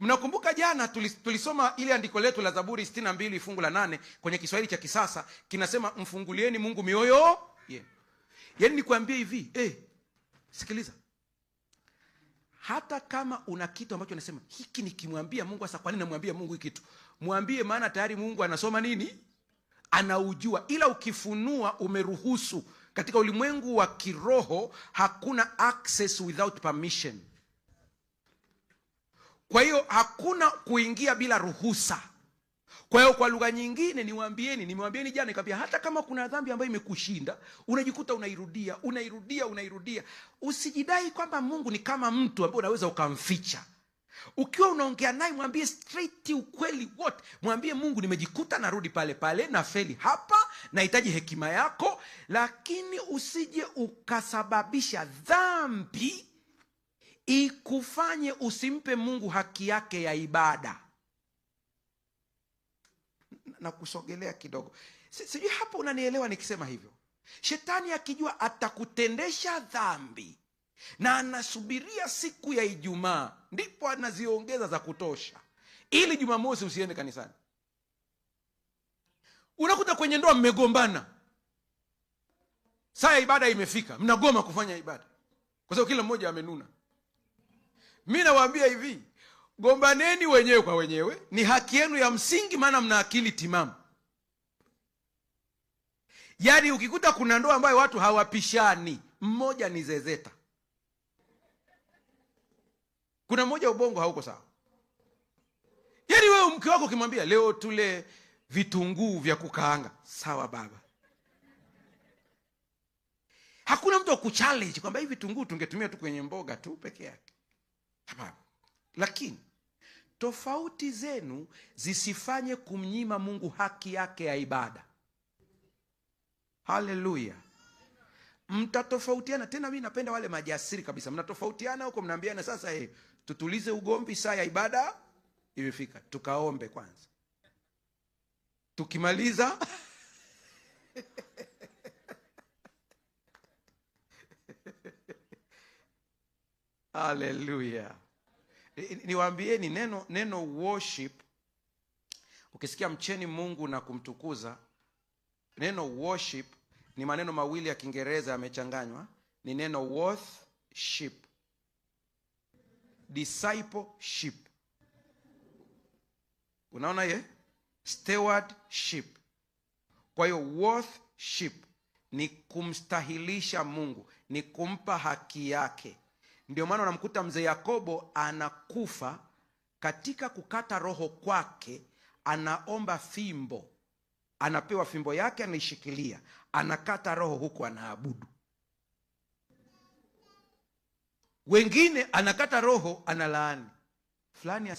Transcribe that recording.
Mnakumbuka jana tulisoma ile andiko letu la Zaburi 62 fungu la 8 kwenye Kiswahili cha kisasa, kinasema mfungulieni Mungu mioyo yenu. Yaani nikwambie hivi, sikiliza. Hata kama una kitu ambacho unasema hiki nikimwambia Mungu, sasa kwa nini namwambia Mungu hiki kitu? Mwambie, maana tayari Mungu anasoma nini? Anaujua. Ila ukifunua, umeruhusu. Katika ulimwengu wa kiroho hakuna access without permission. Kwa hiyo hakuna kuingia bila ruhusa. Kwa hiyo kwa lugha nyingine nimwambieni jana nikamwambia, hata kama kuna dhambi ambayo imekushinda, unajikuta unairudia. Usijidai kwamba Mungu ni kama mtu ambaye unaweza ukamficha. Ukiwa unaongea naye, mwambie straight ukweli wote. Mwambie, Mungu, nimejikuta narudi pale pale, na feli hapa, nahitaji hekima yako. Lakini usije ukasababisha dhambi ikufanye usimpe Mungu haki yake ya ibada. Na kusogelea kidogo, sijui hapo unanielewa nikisema hivyo. Shetani akijua atakutendesha dhambi na anasubiria siku ya Ijumaa, ndipo anaziongeza za kutosha ili Jumamosi usiende kanisani. Unakuta kwenye ndoa mmegombana, saa ya ibada imefika, mnagoma kufanya ibada kwa sababu kila mmoja amenuna. Mimi nawaambia hivi, gombaneni wenyewe kwa wenyewe, ni haki yenu ya msingi, maana mna akili timamu. Yaani ukikuta kuna ndoa ambayo watu hawapishani, mmoja ni zezeta, kuna mmoja ubongo hauko sawa. Yaani wewe mke wako ukimwambia leo tule vitunguu vya kukaanga, sawa baba. Hakuna mtu akuchallenge kwamba hivi vitunguu tungetumia tu kwenye mboga tu peke yake. Hapana. Lakini tofauti zenu zisifanye kumnyima Mungu haki yake ya ibada. Haleluya. Mtatofautiana tena. Mimi napenda wale majasiri kabisa. Mnatofautiana huko, mnaambiana sasa, tutulize ugomvi, saa ya ibada imefika, tukaombe kwanza, tukimaliza haleluya. Niwaambieni neno worship, ukisikia mcheni Mungu na kumtukuza, neno worship ni maneno mawili ya Kiingereza yamechanganywa. Ni neno worship, discipleship. Unaona stewardship. Kwa hiyo worship ni kumstahilisha Mungu, ni kumpa haki yake. Ndio maana unamkuta mzee Yakobo anakufa, katika kukata roho kwake anaomba fimbo, anapewa fimbo yake, anaishikilia, anakata roho huku anaabudu. Wengine anakata roho, analaani fulani